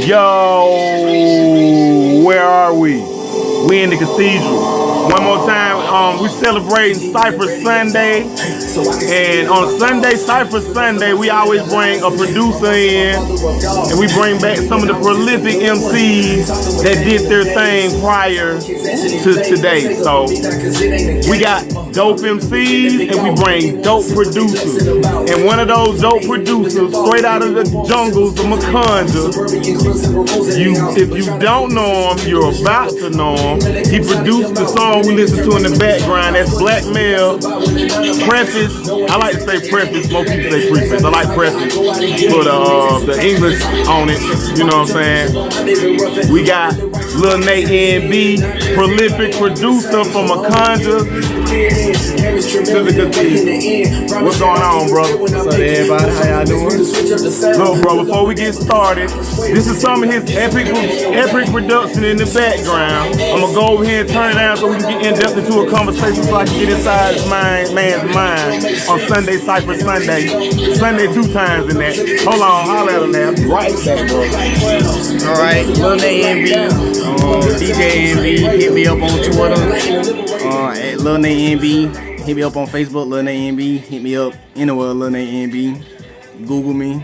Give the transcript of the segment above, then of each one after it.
Yo, where are we? We in the cathedral. One more time, we celebrating Cypher Sunday. And on Sunday, Cypher Sunday, we always bring a producer in. And we bring back some of the prolific MCs that did their thing prior to today. So we got dope MCs and we bring dope producers. And one of those dope producers, straight out of the jungles of Makanja, if you don't know him, you're about to know him. He produced the song we listen to in the background. That's Blackmail. Preface. I like to say preface. Most people say preface. I like preface for the English on it. You know what I'm saying? We got Lil Nate NB, prolific producer from Makanja to the cathedral. What's going on, brother? What's up, everybody? How y'all doing? Look, bro, before we get started, this is some of his epic production in the background. I'm gonna go over here and turn it down so we can get in depth into a conversation so I can get inside this man's mind on Sunday, Cypher Sunday. Sunday 2 times in that. Hold on, holla at him now. Right back, bro. Alright, Lil Nate NB, DJ NB, hit me up on Twitter, at Lil Nate NB, hit me up on Facebook, Lil Nate NB, hit me up anywhere, Lil Nate NB, Google me,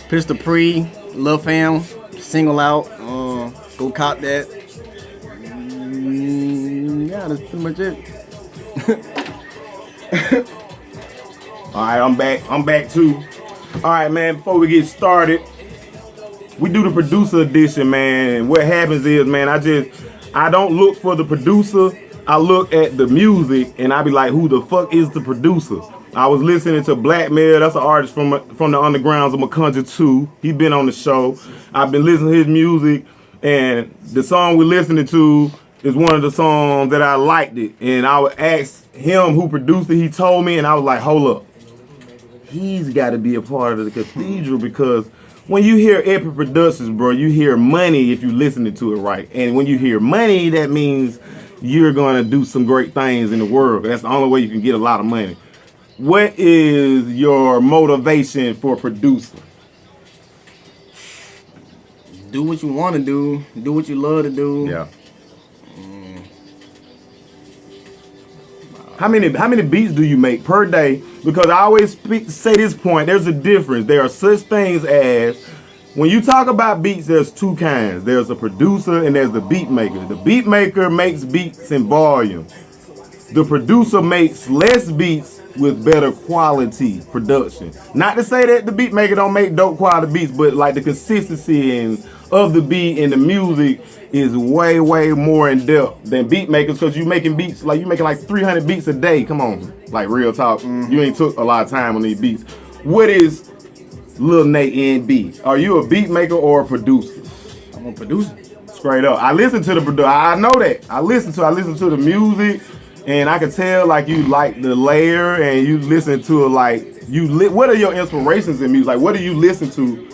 Pistol Pre, Lil Fam, single out, go cop that. Yeah, that's pretty much it. Alright, I'm back too. Alright, man, before we get started, we do the producer edition, man. And what happens is, man, I don't look for the producer. I look at the music and I be like, who the fuck is the producer? I was listening to Blackmail. That's an artist from the undergrounds of Makanja 2. He been on the show. I've been listening to his music, and the song we're listening to is one of the songs that I liked it. And I would ask him who produced it. He told me, and I was like, hold up. He's got to be a part of the cathedral, because when you hear epic productions, bro, you hear money if you listening to it right. And when you hear money, that means you're going to do some great things in the world. That's the only way you can get a lot of money. What is your motivation for producing? Do what you want to do what you love to do. Yeah. How many beats do you make per day? Because I always say this point, there's a difference. There are such things as, when you talk about beats, there's 2 kinds. There's a producer and there's the beat maker. The beat maker makes beats in volume. The producer makes less beats with better quality production. Not to say that the beat maker don't make dope quality beats, but like the consistency of the beat and the music is way more in depth than beat makers, because you making beats like 300 beats a day. Come on, like real talk. You ain't took a lot of time on these beats. What is Lil Nate NB? Are you a beat maker or a producer? I'm a producer. Straight up. I listen to the producer. I know that. I listen to the music, and I can tell like you like the layer, and you listen to it like what are your inspirations in music? Like, what do you listen to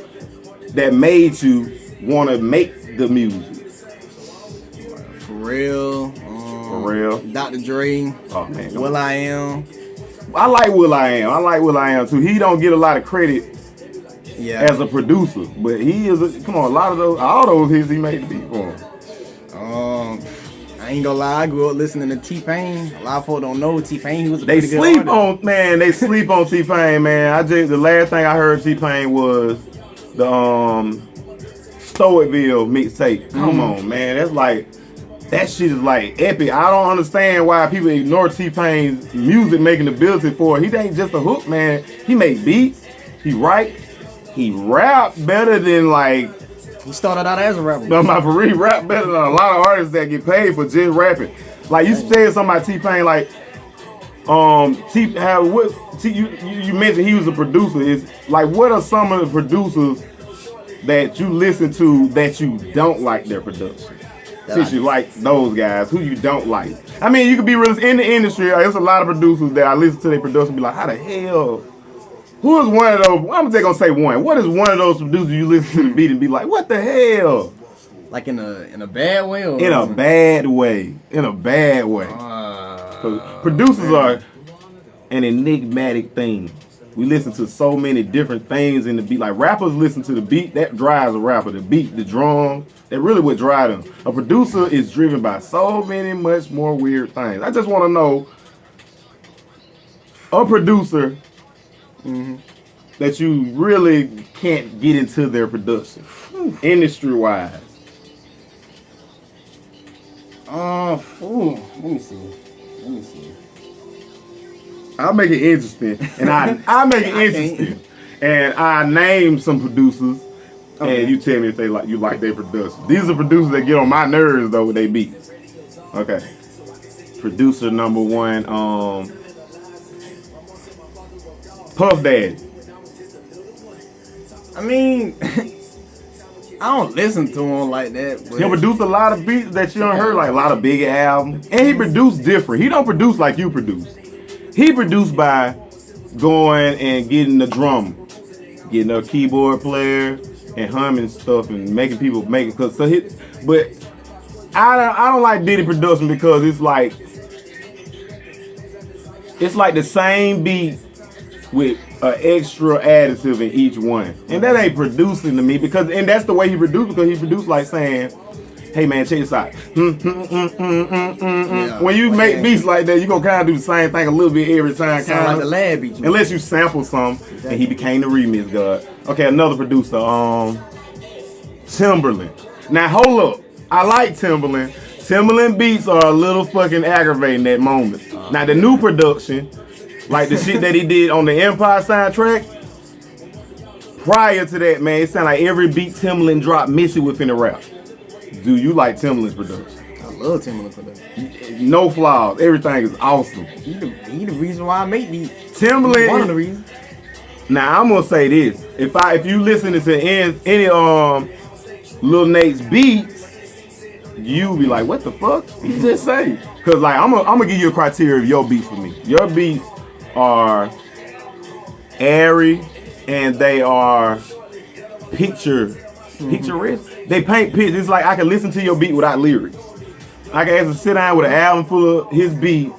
that made you want to make the music? For real. Dr. Dre. Oh man. will.i.am. I like will.i.am. I like will.i.am too. He don't get a lot of credit as a producer, but he is a lot of all those hits he made the beat for him. I ain't gonna lie, I grew up listening to T-Pain. A lot of folks don't know T-Pain. He was a They pretty good sleep artist. they sleep on T-Pain, man. The last thing I heard T-Pain was the Stoichville mixtape. Come on, man. That shit is like epic. I don't understand why people ignore T-Pain's music making ability for it. He ain't just a hook, man. He make beats, he write, he rap better than like. He started out as a rapper. No, my for real, rap better than a lot of artists that get paid for just rapping. Like you said something about T-Pain, like you mentioned he was a producer. Is like, what are some of the producers that you listen to that you don't like their production? Since you like those guys, who you don't like? I mean, you could be real in the industry. There's a lot of producers that I listen to their production and be like, how the hell? Who is one of those? I'm just gonna say one. What is one of those producers you listen to the beat and be like, what the hell? Like in a bad way, or in a bad way. Producers are an enigmatic thing. We listen to so many different things in the beat. Like rappers listen to the beat, that drives a rapper. The beat, the drum, that really what drives them. A producer is driven by so many much more weird things. I just want to know a producer that you really can't get into their production, industry-wise. Let me see. I'll make it interesting, and I make it interesting, and I name some producers, and you tell me if they like you like their production. These are producers that get on my nerves though with their beats. Okay, producer number one, Puff Daddy. I mean, I don't listen to him like that. But He produced a lot of beats that you don't heard, like a lot of big albums, and he produced different. He don't produce like you produce. He produced by going and getting the drummer, getting a keyboard player, and humming stuff and making people make it. But I don't like Diddy production because it's like the same beat with an extra additive in each one, and that ain't producing to me and that's the way he produced because he produced like saying, hey man, check this out. When you make beats like that, you gonna kind of do the same thing a little bit every time. Sound like the lab beat. Unless you sample some, and he became the remix god. Okay, another producer, Timberland. Now hold up, I like Timberland. Timberland beats are a little fucking aggravating that moment. Now the new production, like the shit that he did on the Empire soundtrack, prior to that, man, it sounded like every beat Timberland dropped missing within the rap. Do you like Timberland's production? I love Timberland production. No flaws. Everything is awesome. He the reason why I make these. Timberland. One of the reasons. Now I'm gonna say this: if you listen to any Lil Nate's beats, you be like, what the fuck? He just say? Cause like I'm gonna give you a criteria of your beats for me. Your beats are airy and they are picturesque. They paint pictures. It's like I can listen to your beat without lyrics. I can actually sit down with an album full of his beats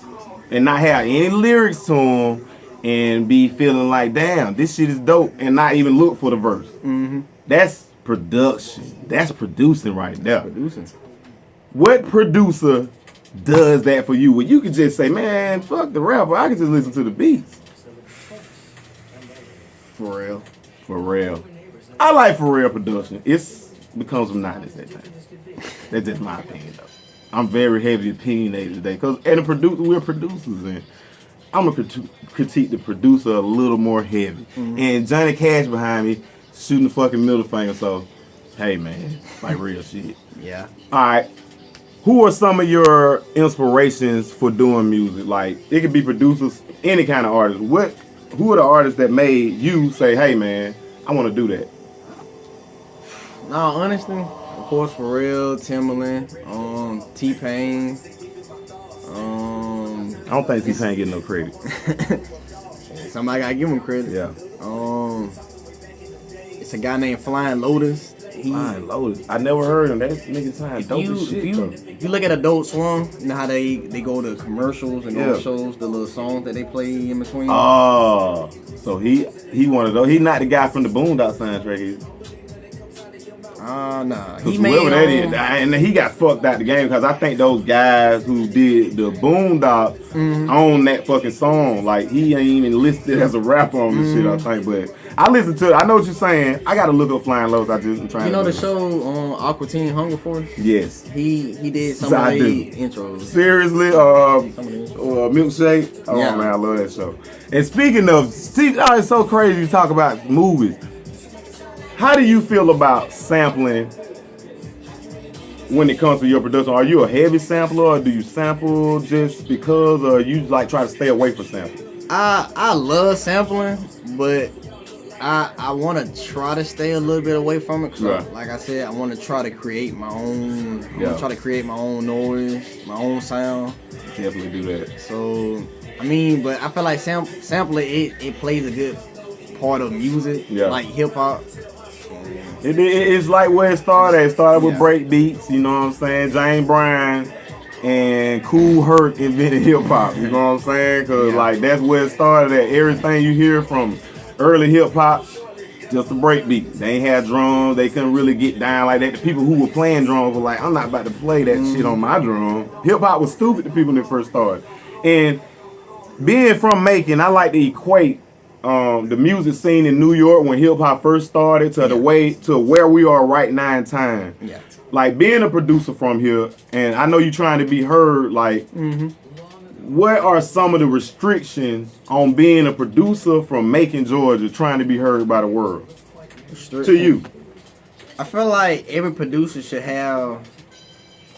and not have any lyrics to him and be feeling like, damn, this shit is dope, and not even look for the verse. That's production. That's producing right there. What producer does that for you? Where you can just say, man, fuck the rapper, I can just listen to the beats. For real. I like for real production. It's becomes obnoxious at times. That's just my opinion though. I'm very heavy opinionated today because we're producers, and I'm gonna critique the producer a little more heavy. And Johnny Cash behind me shooting the fucking middle finger. So, hey man, like real shit. Yeah. All right. Who are some of your inspirations for doing music? Like it could be producers, any kind of artist. Who are the artists that made you say, hey man, I want to do that? No, honestly, of course, for real, Timberland, T-Pain. I don't think T-Pain getting no credit. Somebody gotta give him credit. Yeah. It's a guy named Flying Lotus. Flying Lotus. I never heard him. That nigga sound dope as shit. If you look at Adult Swim, you know how they go to commercials and those shows, the little songs that they play in between. Oh, so he one of those. He not the guy from the Boondock soundtrack. Is he? Nah. He made that is, and he got fucked out the game because I think those guys who did the Boondock own that fucking song. Like he ain't even listed as a rapper on the shit. I think, but I listen to it. I know what you're saying. I gotta look up Flying Lotus. I just trying. You know the show Aqua Teen Hunger Force? Yes. He did some of the intros. Seriously, Milkshake. Oh yeah. Man, I love that show. And speaking of, it's so crazy to talk about movies. How do you feel about sampling when it comes to your production? Are you a heavy sampler, or do you sample just because, or you like try to stay away from sampling? I love sampling, but I want to try to stay a little bit away from it. Cause like I said, I want to try to create my own. I want to try to create my own noise, my own sound. Definitely do that. So I mean, but I feel like sampling it plays a good part of music, like hip hop. It's like where it started. It started with break beats, you know what I'm saying? James Brown and Kool Herc invented hip hop, you know what I'm saying? Cause like that's where it started at. Everything you hear from early hip hop, just a break beat. They ain't had drums. They couldn't really get down like that. The people who were playing drums were like, I'm not about to play that shit on my drum. Hip hop was stupid to people when it first started. And being from Macon, I like to equate the music scene in New York when hip hop first started to the way to where we are right now in time. Yeah. Like being a producer from here, and I know you're trying to be heard. Like, what are some of the restrictions on being a producer from Macon, Georgia, trying to be heard by the world? To you, I feel like every producer should have,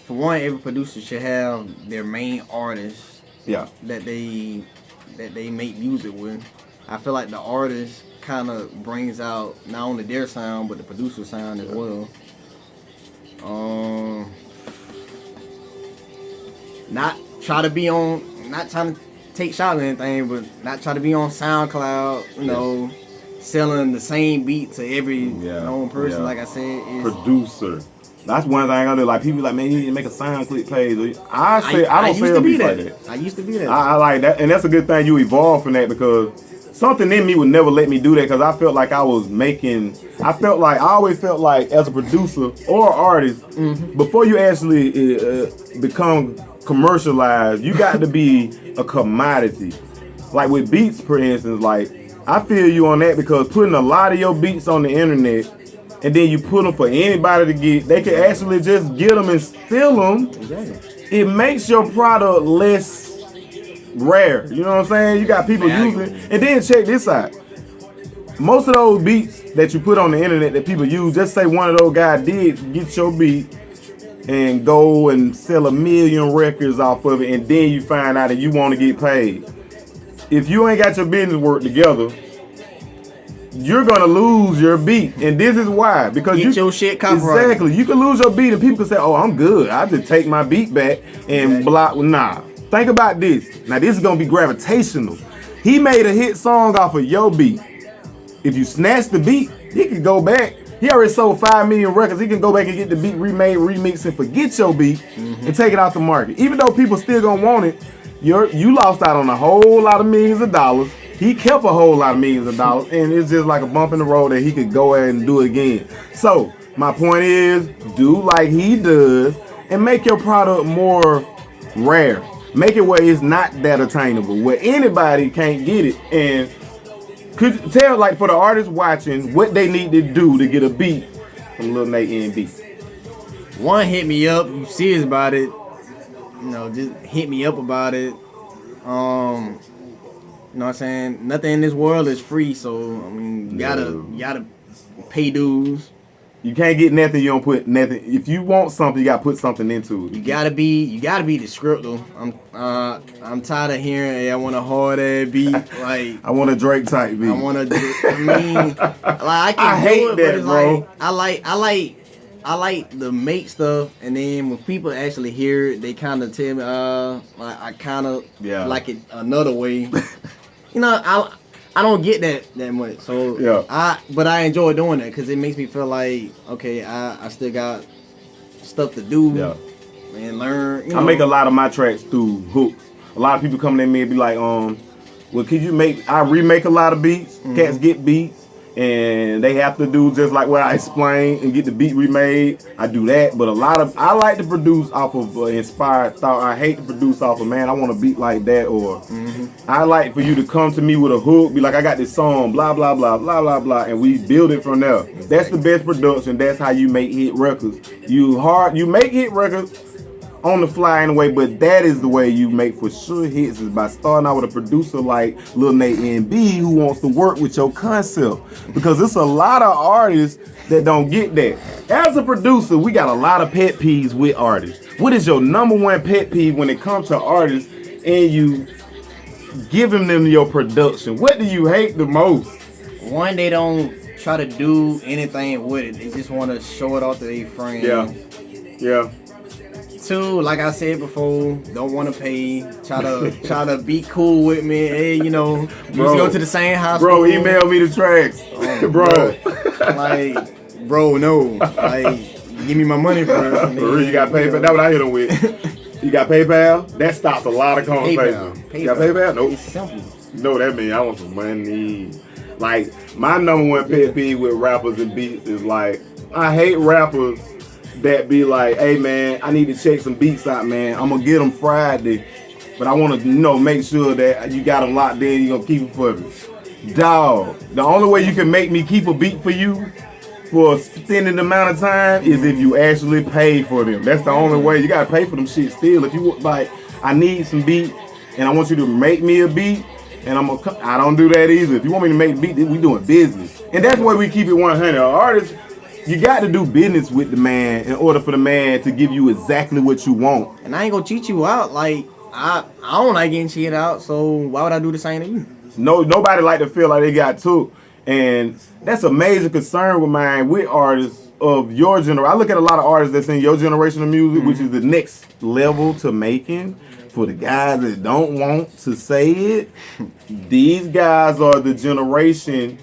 for one, every producer should have their main artist. Yeah. That they make music with. I feel like the artist kind of brings out not only their sound but the producer's sound as well. Not trying to take shots or anything, but not try to be on SoundCloud, you know, selling the same beat to every known person. Like I said, is producer. That's one thing I do. Like people like, man, you need to make a SoundClick page. I don't sell beats like that. I used to be that. I like that, and that's a good thing you evolved from that because something in me would never let me do that because I felt like I always felt like as a producer or artist, before you actually become commercialized, you got to be a commodity. Like with beats, for instance, like I feel you on that because putting a lot of your beats on the internet and then you put them for anybody to get, they can actually just get them and steal them. Exactly. It makes your product less rare. You know what I'm saying? You got people using, and then check this out. Most of those beats that you put on the internet that people use, just say one of those guys did get your beat and go and sell 1 million records off of it, and then you find out that you want to get paid. If you ain't got your business work together, you're gonna lose your beat, and this is why. Because get your shit copyrighted. Exactly, you can lose your beat, and people can say, "Oh, I'm good. I just take my beat back and block." Nah, think about this. Now, this is gonna be gravitational. He made a hit song off of your beat. If you snatch the beat, he can go back. He already sold 5 million records. He can go back and get the beat remade, remixed, and forget your beat and take it out the market. Even though people still gonna want it, you lost out on a whole lot of millions of dollars. He kept a whole lot of millions of dollars, and it's just like a bump in the road that he could go ahead and do it again. So my point is, do like he does and make your product more rare. Make it where it's not that attainable, where anybody can't get it. And could you tell, like, for the artists watching, what they need to do to get a beat from Lil Nate NB? One, hit me up. You serious about it? You know, just hit me up about it. You know what I'm saying? Nothing in this world is free, so I mean, you gotta pay dues. You can't get nothing. You don't put nothing. If you want something, you gotta put something into it. You gotta be descriptive. I'm tired of hearing, hey, I want a hard ass beat. Like I want a Drake type beat. I hate that, bro. Like, I like to make stuff, and then when people actually hear it, they kind of tell me, I kind of like it another way. You know, I don't get that much, so but I enjoy doing that because it makes me feel like, okay, I still got stuff to do and learn. You know. I make a lot of my tracks through hooks. A lot of people come at me and be like, well, could you I remake a lot of beats. Cats get beats, and they have to do just like what I explained and get the beat remade. I do that, but I like to produce off of inspired thought. I hate to produce off of, man, I want a beat like that, or I like for you to come to me with a hook, be like, I got this song, blah, blah, blah, blah, blah, blah, and we build it from there. That's the best production. That's how you make hit records. You make hit records on the fly anyway, but that is the way you make for sure hits, is by starting out with a producer like Lil Nate NB who wants to work with your concept, because it's a lot of artists that don't get that. As a producer, we got a lot of pet peeves with artists. What is your number one pet peeve when it comes to artists and you giving them your production? What do you hate the most? One, they don't try to do anything with it. They just want to show it off to their friends. Yeah. Two, like I said before, don't want to pay. Try to be cool with me. Hey, you know, we go to the same house. Bro, email me the tracks. Bro. Like, bro, no. Like, give me my money first. You got PayPal? That's what I hit him with. You got PayPal? That stops a lot of conversations. PayPal. You got PayPal? Nope. It's simple. You know what that means? I want some money. Like, my number one pet peeve with rappers and beats is like, I hate rappers that be like, hey man, I need to check some beats out, man. I'm gonna get them Friday, but I want to, make sure that you got them locked in. You gonna keep them for me, dog. The only way you can make me keep a beat for you for a extended amount of time is if you actually pay for them. That's the only way. You gotta pay for them shit still. If you like, I need some beat and I want you to make me a beat, and I don't do that either. If you want me to make a beat, we doing business, and that's why we keep it 100. Artists, you got to do business with the man in order for the man to give you exactly what you want. And I ain't gonna cheat you out. Like I don't like getting cheated out, so why would I do the same to you? Nobody like to feel like they got took. And that's a major concern with mine with artists of your generation. I look at a lot of artists that's in your generation of music, which is the next level to making. For the guys that don't want to say it, these guys are the generation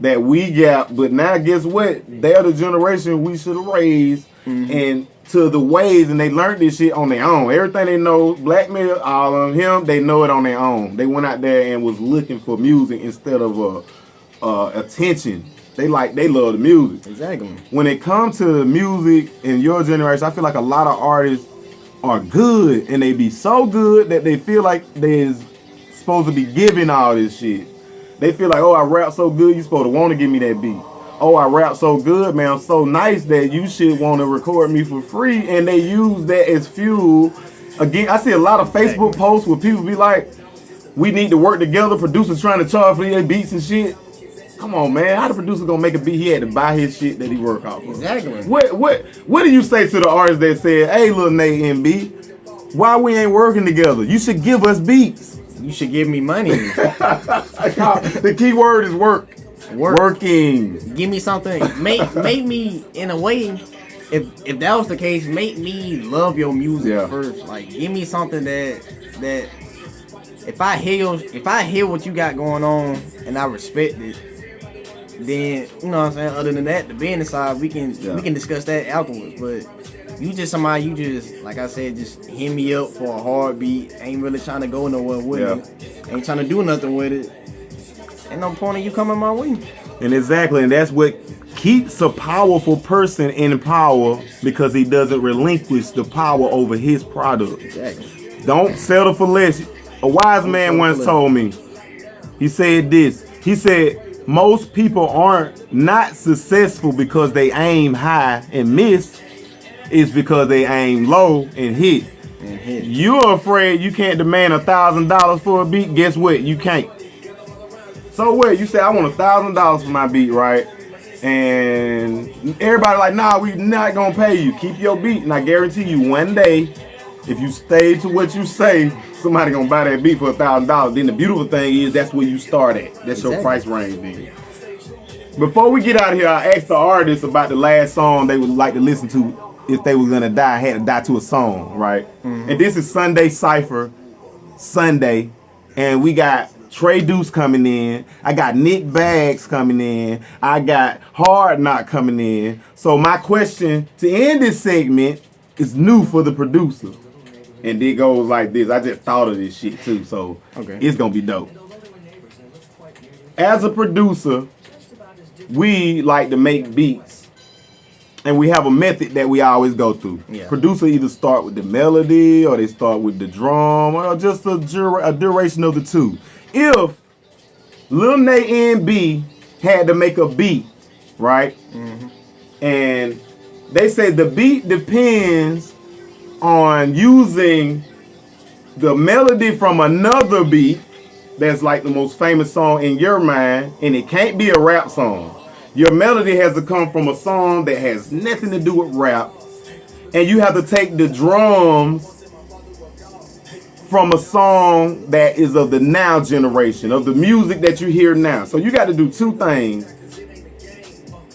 that we got. But now guess what? They're the generation we should raise and to the ways, and they learned this shit on their own. Everything they know, Blackmail, all of him, they know it on their own. They went out there and was looking for music instead of attention. They love the music. Exactly. When it comes to music in your generation, I feel like a lot of artists are good, and they be so good that they feel like they're supposed to be giving all this shit. They feel like, oh, I rap so good, you supposed to want to give me that beat. Oh, I rap so good, man, I'm so nice that you should want to record me for free, and they use that as fuel. Again, I see a lot of Facebook posts where people be like, we need to work together, producers trying to charge for their beats and shit. Come on, man. How the producer gonna make a beat? He had to buy his shit that he work off of. Exactly. What do you say to the artists that said, hey, Lil Nate and B, why we ain't working together? You should give us beats. You should give me money. The key word is work. Working. Give me something. Make me in a way. If that was the case, make me love your music first. Like, give me something that if I hear what you got going on and I respect it, then you know what I'm saying. Other than that, the business side we can discuss that afterwards. But you just somebody like I said, just hit me up for a hard beat. Ain't really trying to go nowhere with it. Ain't trying to do nothing with it. Ain't no point in you coming my way. And exactly, and that's what keeps a powerful person in power, because he doesn't relinquish the power over his product. Exactly. Don't settle for less. A wise man once told me, he said this. He said, most people aren't not successful because they aim high and miss. It's because they aim low and hit. You're afraid you can't demand $1,000 for a beat. Guess what? You can't. So what? You say, I want $1,000 for my beat, right? And everybody like, nah, we not gonna pay you. Keep your beat. And I guarantee you, one day, if you stay to what you say, somebody gonna buy that beat for $1,000. Then the beautiful thing is that's where you start at. That's your price range then. Before we get out of here, I asked the artist about the last song they would like to listen to if they were gonna die, had to die to a song, right? And this is Sunday CYPHER Sunday, and we got Trey Deuce coming in. I got Nick Bags coming in. I got Hard Knock coming in. So my question to end this segment is new for the producer. And it goes like this. I just thought of this shit too, so it's gonna be dope. As a producer, we like to make beats, and we have a method that we always go through. Producer either start with the melody, or they start with the drum, or just a duration of the two. If Lil Nate and B had to make a beat, right? And they say the beat depends on using the melody from another beat that's like the most famous song in your mind, and it can't be a rap song. Your melody has to come from a song that has nothing to do with rap, and you have to take the drums from a song that is of the now generation, of the music that you hear now. So you got to do two things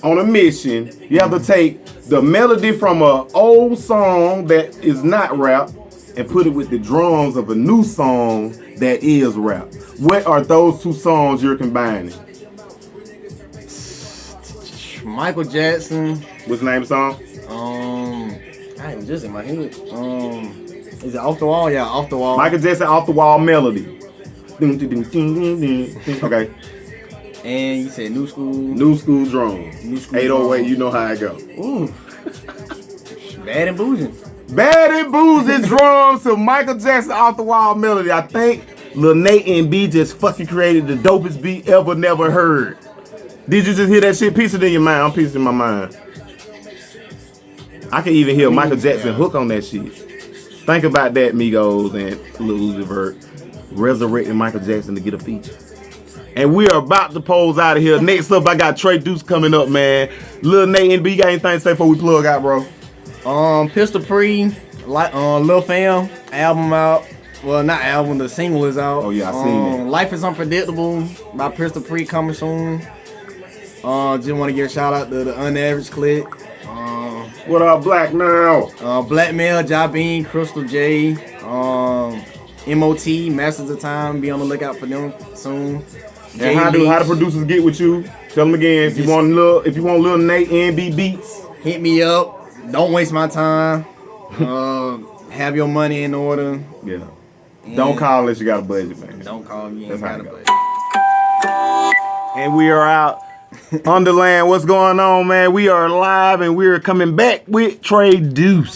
on a mission. You have to take the melody from an old song that is not rap and put it with the drums of a new song that is rap. What are those two songs you're combining? Michael Jackson. What's the name of the song? I ain't just in my head. Is it Off the Wall? Yeah, Off the Wall. Michael Jackson, Off the Wall melody. Okay. And you said New School. New School Drums. New School 808, Drums. you know how it go. Ooh. Bad and boozing. Bad and Boozing Drums to Michael Jackson Off the Wall Melody. I think Lil Nate and B just fucking created the dopest beat ever never heard. Did you just hear that shit? Piece it in your mind. I'm piecing in my mind. I can even hear Michael Jackson hook on that shit. Think about that, Migos and Lil Uzi Vert resurrecting Michael Jackson to get a feature. And we are about to pose out of here. Next up, I got Trey Deuce coming up, man. Lil Nate and B, you got anything to say before we plug out, bro? Pistol Pre, Lil Fam, album out. Well, not album, the single is out. Oh yeah, I seen it. Life is Unpredictable by Pistol Pre coming soon. Just want to give a shout out to the Unaverage Click. What up, Black now? Blackmail, Jabin, Crystal J, MOT, Masters of Time. Be on the lookout for them soon. And how the producers get with you? Tell them again if you want Lil Nate and B beats. Hit me up. Don't waste my time. Have your money in order. Yeah. Don't call unless you got a budget, man. Don't call me. That's how it goes. And we are out. Underland, what's going on, man? We are live and we are coming back with Trey Deuce.